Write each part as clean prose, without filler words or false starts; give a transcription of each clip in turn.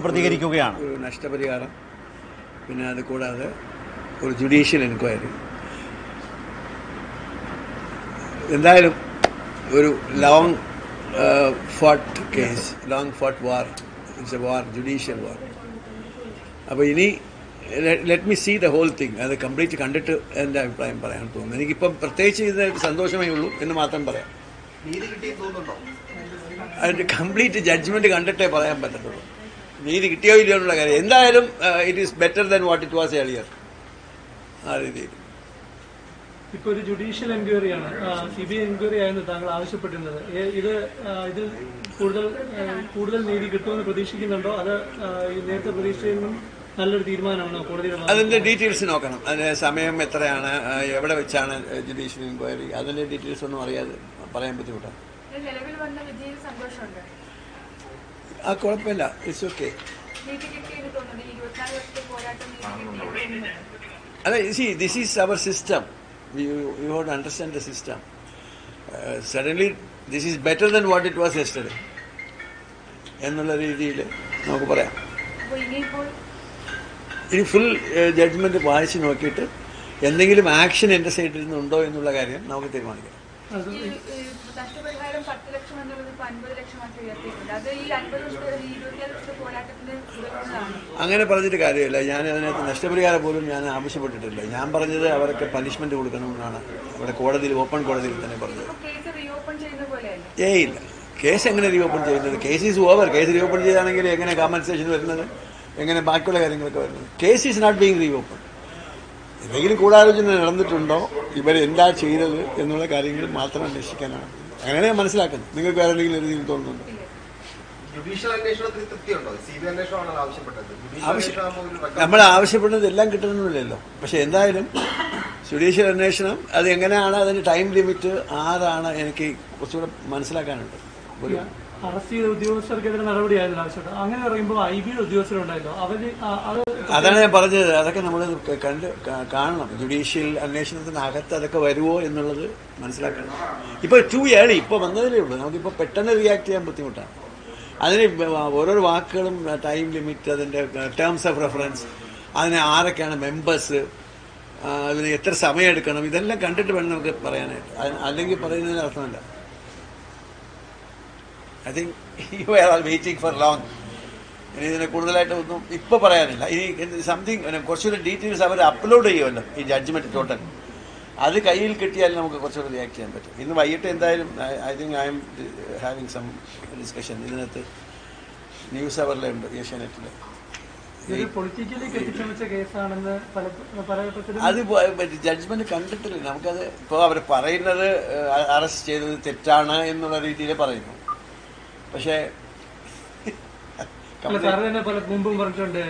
പ്രതികരിക്കുകയാണ്. ഒരു നഷ്ടപരിഹാരം, പിന്നെ അത് കൂടാതെ ഒരു ജുഡീഷ്യൽ എൻക്വയറി. എന്തായാലും ഒരു long fought case, long fought war, it's a war, judicial war. അപ്പോൾ ഇനി let me see the whole thing. അത് കംപ്ലീറ്റ് കണ്ടിട്ട് എൻ്റെ അഭിപ്രായം പറയാൻ തോന്നുന്നു. എനിക്കിപ്പം പ്രത്യേകിച്ച് ഇത് സന്തോഷമേ ഉള്ളൂ എന്ന് മാത്രം പറയാം. അതിൻ്റെ കംപ്ലീറ്റ് ജഡ്ജ്മെൻറ്റ് കണ്ടിട്ടേ പറയാൻ പറ്റത്തുള്ളൂ. നീതി കിട്ടിയോ ഇല്ലയോ എന്നുള്ള കാര്യം. എന്തായാലും it is better than what it was earlier. ആ രീതിയിൽ ഇപ്പോൾ ഒരു ജുഡീഷ്യൽ എൻക്വയറിയാണ്, CBI എൻക്വയറി ആയിരുന്നു താങ്കൾ ആവശ്യപ്പെട്ടിരുന്നത്. ഇതിൽ കൂടുതൽ നീതി കിട്ടുമെന്ന് പ്രതീക്ഷിക്കുന്നുണ്ടോ? അത് നേരത്തെ പ്രതീക്ഷിച്ചതിനും നല്ലൊരു തീരുമാനമാണോ കോടതിയുടെ? അതിന്റെ ഡീറ്റെയിൽസ് നോക്കണം. അതിന്റെ സമയം എത്രയാണ്, എവിടെ വെച്ചാണ് ജുഡീഷ്യൽ എൻക്വയറി, അതിന്റെ ഡീറ്റെയിൽസ് ഒന്നും അറിയാതെ പറയാൻ ബുദ്ധിമുട്ടാണ്. ആ കുഴപ്പമില്ല, ഇറ്റ്സ് ഓക്കെ. അല്ല, see this is our system. You have to understand the system. Suddenly this is better than what it was yesterday എന്നുള്ള രീതിയിൽ നമുക്ക് പറയാം. ഇനി ഫുൾ ജഡ്ജ്മെന്റ് വായിച്ച് നോക്കിയിട്ട് എന്തെങ്കിലും ആക്ഷൻ എൻ്റെ സൈഡിൽ നിന്നുണ്ടോ എന്നുള്ള കാര്യം നമുക്ക് തീരുമാനിക്കാം. അങ്ങനെ പറഞ്ഞിട്ട് കാര്യമില്ല. ഞാൻ അതിനകത്ത് നഷ്ടപരിഹാരം പോലും ഞാൻ ആവശ്യപ്പെട്ടിട്ടില്ല. ഞാൻ പറഞ്ഞത് അവർക്ക് പനിഷ്മെന്റ് കൊടുക്കണമെന്നാണ് അവിടെ കോടതിയിൽ, ഓപ്പൺ കോടതിയിൽ തന്നെ പറഞ്ഞത്. ഇല്ല, കേസ് എങ്ങനെ റീഓപ്പൺ ചെയ്യുന്നത്? Case is over. Case reopen ചെയ്താണെങ്കിൽ എങ്ങനെ കോമ്പൻസേഷൻ വരുന്നത്, എങ്ങനെ ബാക്കിയുള്ള കാര്യങ്ങളൊക്കെ വരുന്നത്? Case is not being reopen. എന്തെങ്കിലും ഗൂഢാലോചന നടന്നിട്ടുണ്ടോ, ഇവരെന്താ ചെയ്തത് എന്നുള്ള കാര്യങ്ങൾ മാത്രം അന്വേഷിക്കാനാണ്. അങ്ങനെ ഞാൻ മനസ്സിലാക്കുന്നത്. നിങ്ങൾക്ക് വേറെ എന്തെങ്കിലും ഒരു രീതിയിൽ തോന്നുന്നുണ്ടോ? നമ്മൾ ആവശ്യപ്പെടുന്നത് എല്ലാം കിട്ടുന്നില്ലല്ലോ. പക്ഷെ എന്തായാലും ജുഡീഷ്യൽ അന്വേഷണം അത് എങ്ങനെയാണ്, അതിന് ടൈം ലിമിറ്റ് ആരാണ്, എനിക്ക് കുറച്ചുകൂടെ മനസ്സിലാക്കാനുണ്ട്. ഒരു അറസ്റ്റ് ചെയ്ത ഉദ്യോഗസ്ഥർക്കെതിരെ നടപടിയായിരുന്നു ആവശ്യപ്പെട്ടത്. അങ്ങനെ പറയുമ്പോൾ IB ഉദ്യോഗസ്ഥരുണ്ടായല്ലോ, അതാണ് ഞാൻ പറഞ്ഞത്. അതൊക്കെ നമ്മൾ കാണണം. ജുഡീഷ്യൽ അന്വേഷണത്തിനകത്ത് അതൊക്കെ വരുമോ എന്നുള്ളത് മനസ്സിലാക്കണം. ഇപ്പോൾ ടു ഏർലി, ഇപ്പോൾ വന്നതിലേ ഉള്ളൂ. നമുക്കിപ്പോൾ പെട്ടെന്ന് റിയാക്ട് ചെയ്യാൻ ബുദ്ധിമുട്ടാണ്. അതിന് ഓരോ വാക്കുകളും ടൈം ലിമിറ്റ്, അതിൻ്റെ ടേംസ് ഓഫ് റെഫറൻസ്, അതിന് ആരൊക്കെയാണ് മെമ്പേഴ്സ്, അതിന് എത്ര സമയം എടുക്കണം, ഇതെല്ലാം കണ്ടിട്ട് വേണം നമുക്ക് പറയാനായിട്ട്. അല്ലെങ്കിൽ പറയുന്നതിന് അർത്ഥമല്ല. I think you are all waiting for long. ഇനി ഇതിനെ കൂടുതലായിട്ട് ഒന്നും ഇപ്പോൾ പറയാനില്ല. ഇനി സംതിങ് കുറച്ചുകൂടി ഡീറ്റെയിൽസ് അവർ അപ്ലോഡ് ചെയ്യുമല്ലോ, ഈ ജഡ്ജ്മെൻറ്റ് ടോട്ടൽ. അത് കയ്യിൽ കിട്ടിയാൽ നമുക്ക് കുറച്ചുകൂടി റിയാക്ട് ചെയ്യാൻ പറ്റും. ഇന്ന് വൈകിട്ട് എന്തായാലും I think I am having some discussion. ഇതിനകത്ത് ന്യൂസ് അവറിലുണ്ട്, ഏഷ്യാനെറ്റിൽ. അത് ജഡ്ജ്മെന്റ് കണ്ടിട്ടില്ല. നമുക്കത് ഇപ്പോൾ അവർ പറയുന്നത് അറസ്റ്റ് ചെയ്തത് തെറ്റാണ് എന്നുള്ള രീതിയിൽ പറയുന്നു. പക്ഷേ മുമ്പും പറഞ്ഞിട്ടുണ്ട്,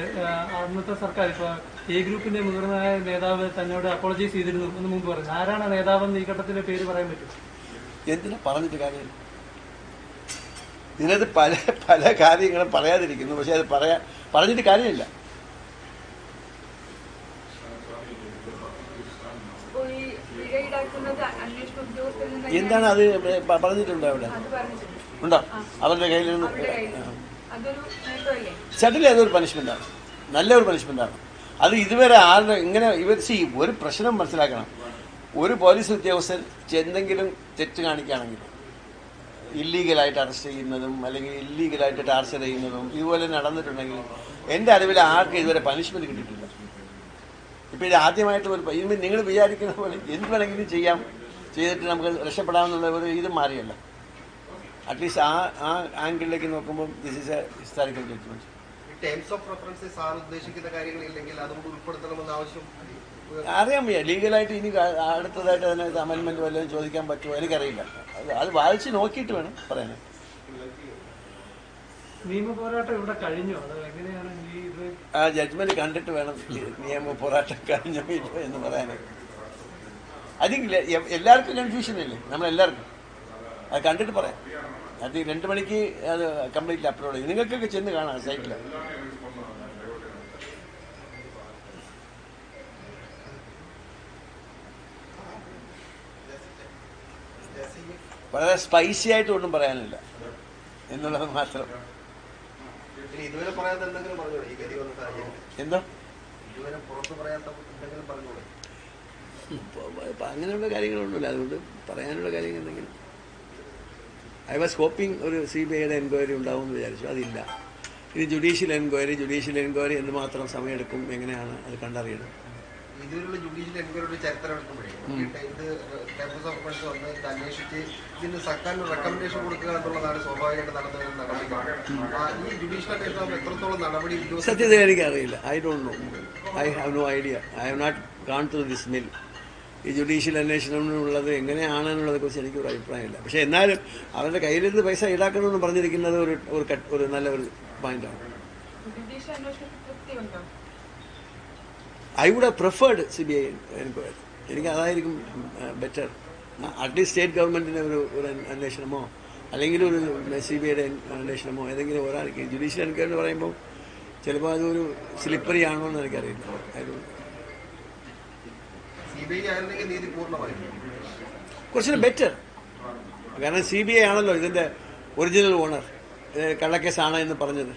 അന്നത്തെ സർക്കാർ ഇപ്പൊ A ഗ്രൂപ്പിന്റെ മുതിർന്ന നേതാവ് തന്നോട് അപ്പോളജൈസ് ചെയ്തിരുന്നു എന്ന് മുമ്പ് പറഞ്ഞു. ആരാണ് നേതാവെന്ന് ഈ ഘട്ടത്തിന്റെ പേര് പറയാൻ പറ്റും? എന്തിനാ പറഞ്ഞിട്ട് കാര്യമില്ല. ഇതിനകത്ത് പല പല കാര്യങ്ങളും പറയാതിരിക്കുന്നു. പക്ഷെ അത് പറഞ്ഞിട്ട് കാര്യമില്ല. എന്താണ് അത് പറഞ്ഞിട്ടുണ്ടോ? അവിടെ ഉണ്ടോ? അവരുടെ കയ്യിൽ നിന്ന് സഡൻലി അതൊരു പണിഷ്മെന്റാണ്, നല്ലൊരു പണിഷ്മെന്റാണ്. അത് ഇതുവരെ ആരുടെ ഇങ്ങനെ ഒരു പ്രശ്നം മനസ്സിലാക്കണം. ഒരു പോലീസ് ഉദ്യോഗസ്ഥൻ എന്തെങ്കിലും തെറ്റ് കാണിക്കുകയാണെങ്കിൽ ഇല്ലീഗലായിട്ട് അറസ്റ്റ് ചെയ്യുന്നതും അല്ലെങ്കിൽ ഇല്ലീഗലായിട്ട് ടാർച്ചർ ചെയ്യുന്നതും ഇതുപോലെ നടന്നിട്ടുണ്ടെങ്കിൽ എൻ്റെ അറിവിൽ ആർക്കും ഇതുവരെ പണിഷ്മെന്റ് കിട്ടിയിട്ടില്ല. ഇപ്പം ഇത് ആദ്യമായിട്ട് നിങ്ങൾ വിചാരിക്കുന്ന പോലെ എന്ത് വേണമെങ്കിലും ചെയ്തിട്ട് നമുക്ക് രക്ഷപ്പെടാമെന്നുള്ള ഒരു ഇത് മാറിയല്ല. അറ്റ്ലീസ്റ്റ് ആ ആംഗിളിലേക്ക് നോക്കുമ്പോൾ this is a historical judgement. അറിയാൻ വയ്യ ലീഗലായിട്ട്. ഇനി അടുത്തതായിട്ട് അതിനകത്ത് അമെൻമെന്റ് വല്ലതും ചോദിക്കാൻ പറ്റുമോ എനിക്കറിയില്ല. അത് വായിച്ച് നോക്കിയിട്ട് വേണം പറയാനായിട്ട്. നിയമ പോരാട്ടം ഇവിടെ കഴിഞ്ഞോ? എങ്ങനെയാണ് ആ ജഡ്ജ്മെന്റ് കണ്ടിട്ട് വേണം നിയമ പോരാട്ടം കഴിഞ്ഞോ ഇല്ലോ എന്ന് പറയാനായിട്ട്. ഐ തിങ്ക് എല്ലാവർക്കും കൺഫ്യൂഷൻ അല്ലേ, നമ്മളെല്ലാവർക്കും. അത് കണ്ടിട്ട് പറയാം. അത് 2 മണിക്ക് അത് കംപ്ലീറ്റ്ലി അപ്ലോഡ് ചെയ്യും. നിങ്ങൾക്കൊക്കെ ചെന്ന് കാണാം സൈറ്റിൽ. വളരെ സ്പൈസി ആയിട്ട് ഒന്നും പറയാനില്ല എന്നുള്ളത് മാത്രം. ഇതുവരെ പറയാത്ത എന്തെങ്കിലും പറഞ്ഞോളൂ ഈ ഗതി വന്ന സാഹചര്യം. എന്താ ഇതുവരെ പുറത്ത് പറയാത്ത എന്തെങ്കിലും പറഞ്ഞോളൂ. അങ്ങനെയുള്ള കാര്യങ്ങളൊന്നുമില്ല. അതുകൊണ്ട് പറയാനുള്ള കാര്യങ്ങൾ എന്തെങ്കിലും ഐ വാസ് ഹോപ്പിംഗ് ഒരു CBIയുടെ എൻക്വയറി ഉണ്ടാവുമെന്ന് വിചാരിച്ചു. അതില്ല. ഇനി ജുഡീഷ്യൽ എൻക്വയറി എന്തുമാത്രം സമയമെടുക്കും, എങ്ങനെയാണ് അത് കണ്ടറിയണം. ഇതുവരെയുള്ള ജുഡീഷ്യൽ എൻക്വയറിയുടെ ചരിത്രം എടുക്കുമ്പോഴേ ഇത് പേപ്പേഴ്സ് ഓഫ് ഫണ്ട്സ് വന്ന് ഇത് അന്വേഷിച്ച് ഇതിന് സർക്കാരിന് റെക്കമെൻഡേഷൻ കൊടുക്കുക എന്നുള്ളതാണ് സ്വാഭാവികമായിട്ട് നടന്നു വരുന്ന നടപടി. ഈ ജുഡീഷ്യൽ അന്വേഷണം എത്രത്തോളം നടപടി സത്യത്തിൽ എനിക്കറിയില്ല. I don't know. I have no idea. I have not gone through this mill. ഈ ജുഡീഷ്യൽ അന്വേഷണമുള്ളത് എങ്ങനെയാണെന്നുള്ളതെ കുറിച്ച് എനിക്കൊരു അഭിപ്രായമില്ല. പക്ഷെ എന്നാലും അവരുടെ കയ്യിലിരുന്ന് പൈസ ഈടാക്കണമെന്ന് പറഞ്ഞിരിക്കുന്നത് ഒരു നല്ല ഒരു പോയിന്റാണ്. I would have preferred CBI enquiry. എനിക്ക് അതായിരിക്കും ബെറ്റർ. അറ്റ്ലീസ്റ്റ് സ്റ്റേറ്റ് ഗവൺമെന്റിന് ഒരു അന്വേഷണമോ അല്ലെങ്കിൽ ഒരു CBIയുടെ അന്വേഷണമോ ഏതെങ്കിലും ഒരാൾക്ക്. ജുഡീഷ്യൽ എൻക്വയറി എന്ന് പറയുമ്പോൾ ചിലപ്പോൾ അതൊരു സ്ലിപ്പറി ആണോ എന്ന് എനിക്കറിയില്ല. കുറച്ചുകൂടി ബെറ്റർ. കാരണം CBI ആണല്ലോ ഇതിന്റെ ഒറിജിനൽ ഓണർ. കള്ളക്കേസാണ് എന്ന് പറഞ്ഞത്.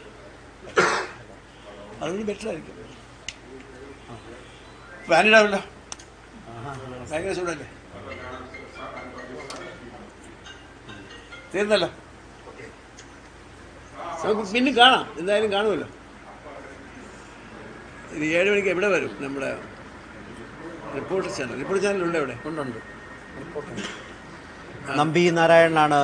അതൊന്ന് ബെറ്റർ ആയിരിക്കും. ഫാനിടാവില്ല, ഭയങ്കര ചൂടല്ലേ. തീർന്നല്ലോ. നമുക്ക് പിന്നെ കാണാം. എന്തായാലും കാണുമല്ലോ. ഇത് 7 മണിക്ക് എവിടെ വരും? നമ്മുടെ റിപ്പോർട്ടർ ചാനലുണ്ട്. എവിടെ ഉണ്ട്? നമ്പി നാരായണനാണ്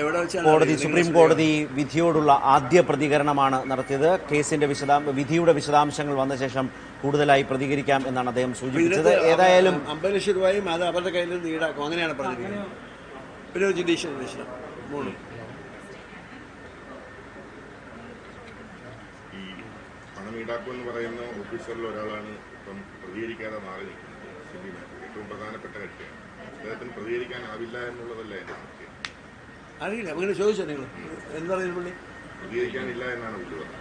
എവിടെ വെച്ചാണ് കോടതി സുപ്രീം കോടതി വിധിയോടുള്ള ആദ്യ പ്രതികരണമാണ് നടത്തിയത്. കേസിന്റെ വിധിയുടെ വിശദാംശങ്ങൾ വന്ന ശേഷം കൂടുതലായി പ്രതികരിക്കാം എന്നാണ് അദ്ദേഹം സൂചിപ്പിച്ചത്. ഏതായാലും 50 ലക്ഷം രൂപയും അത് അവരുടെ കയ്യിൽ നിന്ന് ഈടാക്കും, അങ്ങനെയാണ് പറഞ്ഞിരിക്കുന്നത്. പിന്നെ ഒരു ജുഡീഷ്യൽ അന്വേഷണം 3. ഈ പണം ഈടാക്കുമെന്ന് പറയുന്ന ഓഫീസറിൽ ഒരാളാണ് ഇപ്പം പ്രതികരിക്കാതെ മാറി നിൽക്കുന്നത്. ഏറ്റവും പ്രധാനപ്പെട്ട കക്ഷിയാണ്. അദ്ദേഹത്തിന് പ്രതികരിക്കാനാവില്ല എന്നുള്ളതല്ല എന്റെ സംശയം. അറിയില്ല, അങ്ങനെ ചോദിച്ചോ നിങ്ങൾ? എന്ത് പറയുന്നു പുള്ളി? പ്രതികരിക്കാനില്ല എന്നാണ് പുള്ളി പറഞ്ഞത്.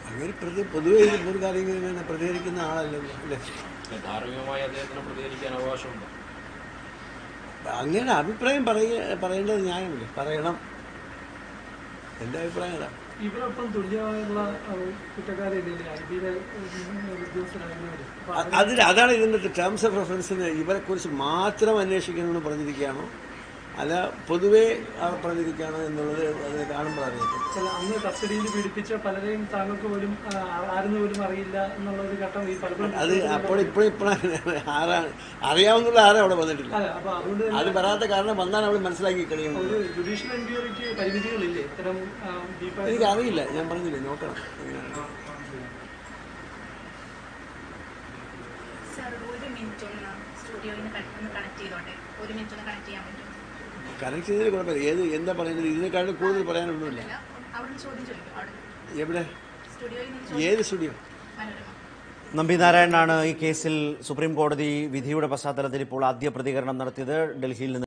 അങ്ങനെ പൊതുവെ ഒരു കാര്യങ്ങൾ പ്രതികരിക്കുന്ന ആളല്ലല്ലോ അല്ലേ? ധാർമ്മികമായി അദ്ദേഹത്തിന് പ്രതികരിക്കാൻ അവകാശമുണ്ട്. അങ്ങനെ അഭിപ്രായം പറയേണ്ടത് ന്യായമല്ലേ? പറയണം. എന്റെ അഭിപ്രായം അതാണ്. ഇവരൊപ്പം തുല്യമായുള്ള കുറ്റക്കാരില്ലേ അതാണ് ഇതിന്റെ ടേംസ് ഓഫ് റെഫറൻസിന് ഇവരെ കുറിച്ച് മാത്രം അന്വേഷിക്കണമെന്ന് പറഞ്ഞിരിക്കുകയാണോ അല്ല പൊതുവെ പറഞ്ഞിരിക്കുകയാണോ എന്നുള്ളത് അതിനെ കാണുമ്പോൾ അറിയാം. അന്ന് കസ്റ്റഡിയിൽ പീഡിപ്പിച്ച പലരെയും താങ്കൾക്ക് പോലും ആരെന്ന് പോലും അറിയില്ല എന്നുള്ള ഒരു ഘട്ടം ഈ പലപ്പോഴും അത് ഇപ്പോഴും അറിയാവുന്നുള്ള ആരും അവിടെ വന്നിട്ടില്ല. അത് വരാത്ത കാരണം വന്നാൽ അവിടെ മനസ്സിലാക്കി കഴിയും. ജുഡീഷ്യൽ എൻക്വയറിക്ക് പരിമിതികളില്ലേ ഇത്തരം? എനിക്കറിയില്ല, ഞാൻ പറഞ്ഞില്ലേ, നോക്കണം. കണക്ട് ചെയ്തതിൽ കുഴപ്പമില്ല. എന്താ പറയുന്നത്? ഇതിനെക്കാളും കൂടുതൽ പറയാനൊന്നുമില്ല. എവിടെ? ഏത് സ്റ്റുഡിയോ? നമ്പി നാരായണനാണ് ഈ കേസിൽ സുപ്രീം കോടതി വിധിയുടെ പശ്ചാത്തലത്തിൽ ഇപ്പോൾ ആദ്യ പ്രതികരണം നടത്തിയത്. ഡൽഹിയിൽ നിന്ന്